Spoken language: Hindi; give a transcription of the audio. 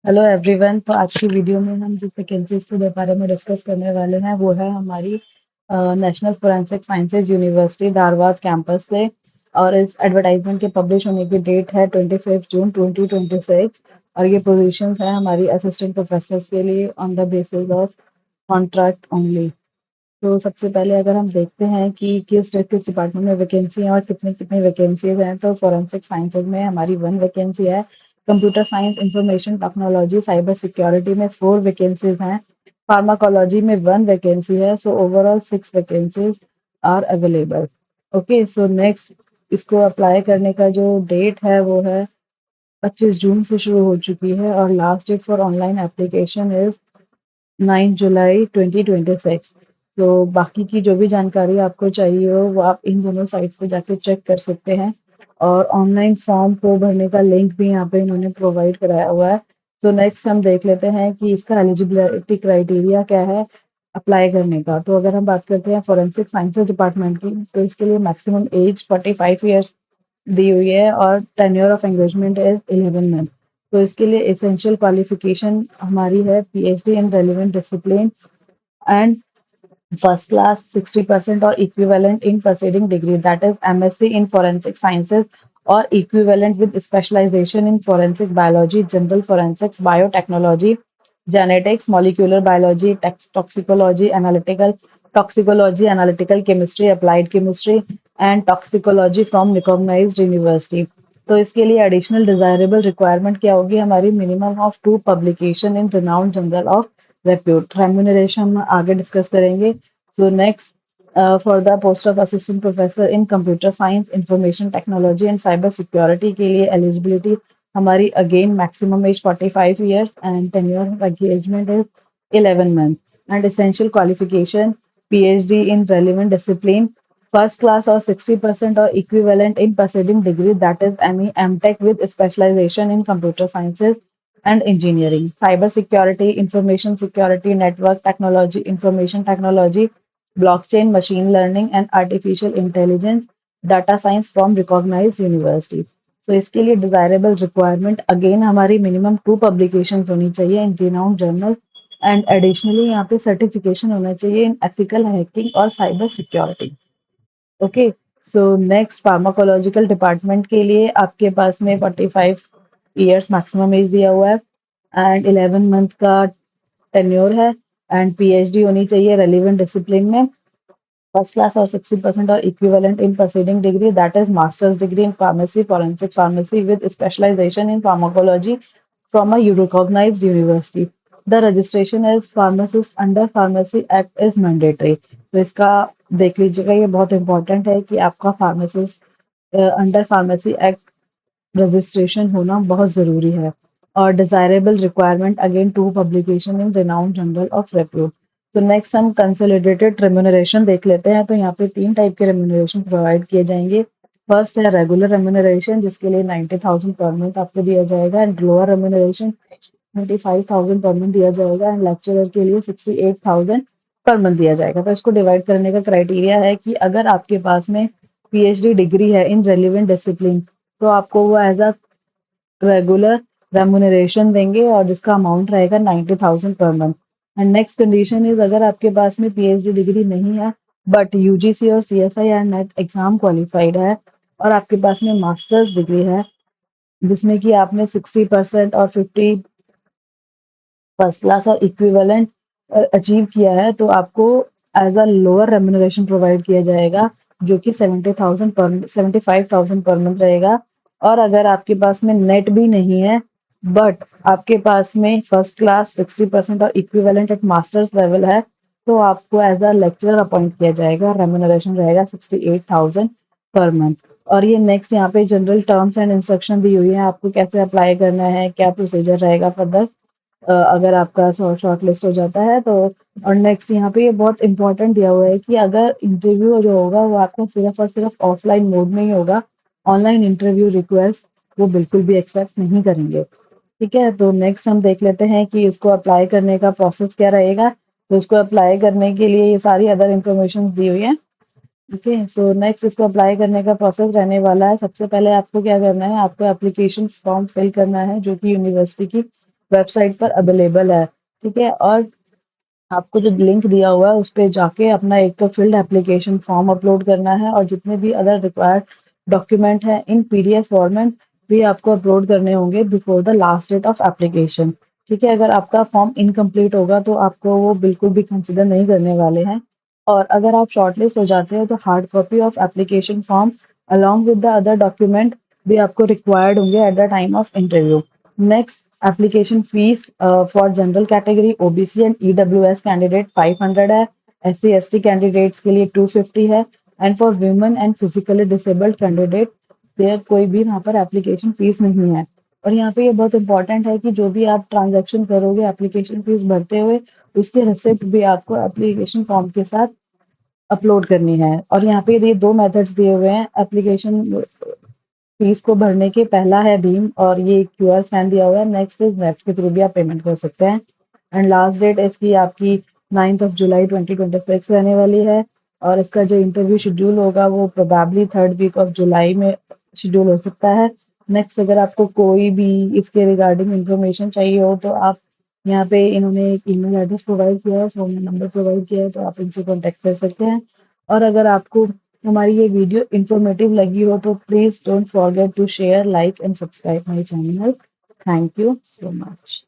Hello everyone. तो आज की वीडियो में हम जिस वैकेंसीज के बारे में डिस्कस करने वाले हैं वो है हमारी national forensic sciences university Dharwad campus से। और इस एडवर्टाइजमेंट के पब्लिश होने की डेट है 25 जून 2026। और ये पोजीशंस है हमारी असिस्टेंट प्रोफेसर के लिए on the basis of contract only. तो सबसे पहले अगर हम देखते हैं कि किस डिपार्टमेंट में वैकेंसी है और कितनी कितनी वैकेंसीज हैं, तो फोरेंसिक साइंसेज में हमारी 1 वैकेंसी है। Computer science, information technology, cyber security में 4 वैकेंसीज हैं। फार्माकोलॉजी में 1 वैकेंसी है। So overall 6 vacancies are available. Okay, so next इसको अप्लाई करने का जो डेट है वो है 25 जून से शुरू हो चुकी है और last date for online application is 9 July 2026। तो बाकी की जो भी जानकारी आपको चाहिए हो वो आप इन दोनों साइट पे जाके चेक कर सकते हैं। और ऑनलाइन फॉर्म को भरने का लिंक भी यहाँ पे इन्होंने प्रोवाइड कराया हुआ है। तो नेक्स्ट हम देख लेते हैं कि इसका एलिजिबिलिटी क्राइटेरिया क्या है अप्लाई करने का। तो अगर हम बात करते हैं फोरेंसिक साइंसेज डिपार्टमेंट की, तो इसके लिए मैक्सिमम एज 45 ईयर्स दी हुई है और tenure of engagement is 11 month. तो इसके लिए एसेंशियल क्वालिफिकेशन हमारी है PhD in relevant discipline and first class 60% or equivalent in preceding degree, that is MSc in forensic sciences or equivalent with specialization in forensic biology, general forensics, biotechnology, genetics, molecular biology, toxicology, analytical chemistry, applied chemistry and toxicology from recognized university। तो इसके लिए एडिशनल डिजायरेबल रिक्वायरमेंट क्या होगी हमारी? Minimum of 2 publication in renowned journal of repute. Remuneration हम आगे डिस्कस करेंगे। So next, for the post of assistant professor in computer science, information technology and cyber security के लिए एलिजिबिलिटी हमारी again maximum age 45 years and tenure of engagement is 11 month and essential qualification PhD in relevant discipline, first class or 60% or equivalent in preceding degree, that is ME MTech with specialization in computer sciences and engineering, cyber security, information security, network technology, information technology, blockchain, machine learning and artificial intelligence, data science from recognized university। तो इसके लिए डिजायरेबल रिक्वायरमेंट अगेन हमारी मिनिमम 2 पब्लिकेशन होनी चाहिए इन रिनाउंड जर्नल एंड एडिशनली यहाँ पे सर्टिफिकेशन होना चाहिए इन एथिकल हैकिंग और cyber security. Okay, so next pharmacological department के लिए आपके पास में 45 ईयर्स मैक्सिमम एज दिया हुआ है एंड 11 मंथ का टेन्योर है एंड पीएचडी होनी चाहिए रेलिवेंट डिसिप्लिन में, फर्स्ट क्लास और 60% और equivalent in proceeding degree, that is master's degree in pharmacy, forensic pharmacy with specialization in pharmacology from a recognized university. The registration as pharmacist under Pharmacy Act is mandatory। तो इसका देख लीजिएगा, ये बहुत इंपॉर्टेंट है कि आपका pharmacist under pharmacy act registration होना बहुत ज़रूरी है। और desirable requirement again 2 publication in renowned journal of repute. तो नेक्स्ट हम कंसोलिडेटेड रेम्यूनरेशन देख लेते हैं। तो यहाँ पे 3 टाइप के रेम्यूनरेशन प्रोवाइड किए जाएंगे। फर्स्ट है रेगुलर रेम्यूनरेशन, जिसके लिए 90,000 पर मंथ आपको दिया जाएगा and lower remuneration 25,000 per month दिया जाएगा एंड लेक्चरर के लिए 68,000 पर मंथ दिया जाएगा। तो इसको डिवाइड करने का क्राइटेरिया है कि अगर आपके पास में पीएचडी डिग्री है इन रेलिवेंट डिसिप्लिन, तो आपको वो एज अ रेगुलर रेम्यूनरेशन देंगे और जिसका अमाउंट रहेगा 90,000 per month. And next condition is, अगर आपके पास में पीएचडी डिग्री नहीं है बट यूजीसी और सीएसआई या नेट एग्जाम क्वालिफाइड है और आपके पास में मास्टर्स डिग्री है जिसमें कि आपने 60% और 50 फर्स्ट क्लास और इक्विवेलेंट अचीव किया है, तो आपको as a lower remuneration provide किया जाएगा जो कि 75,000 पर मंथ रहेगा। और अगर आपके पास में नेट भी नहीं है बट आपके पास में फर्स्ट क्लास 60% और इक्विवेलेंट एट मास्टर्स लेवल है, तो आपको एज अ लेक्चरर अपॉइंट किया जाएगा। रेम्यूनरेशन रहेगा 68,000 पर मंथ। और ये नेक्स्ट यहाँ पे जनरल टर्म्स एंड इंस्ट्रक्शन दी हुई है, आपको कैसे अप्लाई करना है, क्या प्रोसीजर रहेगा फर्दर अगर आपका शॉर्ट लिस्ट हो जाता है तो। और नेक्स्ट यहाँ पे ये बहुत इंपॉर्टेंट दिया हुआ है कि अगर इंटरव्यू जो होगा वो आपका सिर्फ और सिर्फ ऑफलाइन मोड में ही होगा, ऑनलाइन इंटरव्यू रिक्वेस्ट वो बिल्कुल भी एक्सेप्ट नहीं करेंगे। ठीक है, तो नेक्स्ट हम देख लेते हैं कि इसको अप्लाई करने का प्रोसेस क्या रहेगा। तो इसको अप्लाई करने के लिए ये सारी अदर इन्फॉर्मेशन दी हुई है। ओके, सो नेक्स्ट इसको अप्लाई करने का प्रोसेस रहने वाला है। सबसे पहले आपको क्या करना है, आपको एप्लीकेशन फॉर्म फिल करना है जो कि यूनिवर्सिटी की वेबसाइट पर अवेलेबल है, ठीक है। और आपको जो लिंक दिया हुआ है उस पे जाके अपना एक तो फील्ड एप्लीकेशन फॉर्म अपलोड करना है और जितने भी अदर रिक्वायर्ड डॉक्यूमेंट हैं इन पीडीएफ फॉर्मेट भी आपको अपलोड करने होंगे before the last date of application, ठीक है। अगर आपका फॉर्म इनकम्प्लीट होगा तो आपको वो बिल्कुल भी कंसिडर नहीं करने वाले हैं। और अगर आप शॉर्टलिस्ट हो जाते हो तो hard copy of application form along with the other document भी आपको रिक्वायर्ड होंगे at the time of interview. Next, application fees for general category OBC and EWS candidate 500 है, एससी एसटी कैंडिडेट्स के लिए 250 है, and for women and physically disabled candidate there कोई भी वहाँ पर एप्लीकेशन फीस नहीं है। और यहाँ पे ये बहुत इंपॉर्टेंट है कि जो भी आप ट्रांजैक्शन करोगे एप्लीकेशन फीस भरते हुए उसकी रिसिप्ट भी आपको एप्लीकेशन फॉर्म के साथ अपलोड करनी है। और यहाँ पे ये दो मेथड्स दिए हुए हैं एप्लीकेशन फीस को भरने के। पहला है भीम और ये क्यूआर स्कैन दिया हुआ है। नेक्स्ट इज नेफ्ट के थ्रू भी आप पेमेंट कर सकते हैं। एंड लास्ट डेट इसकी आपकी 9th ऑफ जुलाई 2026 रहने वाली है। और इसका जो इंटरव्यू शेड्यूल होगा वो probably 3rd week of July में शेड्यूल हो सकता है। नेक्स्ट, अगर आपको कोई भी इसके रिगार्डिंग इंफॉर्मेशन चाहिए हो तो आप यहाँ पे इन्होंने एक ईमेल एड्रेस प्रोवाइड किया है, फ़ोन नंबर प्रोवाइड किया है, तो आप इनसे कॉन्टैक्ट कर सकते हैं। और अगर आपको हमारी ये वीडियो इन्फॉर्मेटिव लगी हो तो please don't forget to share, like and subscribe my channel. Thank you so much.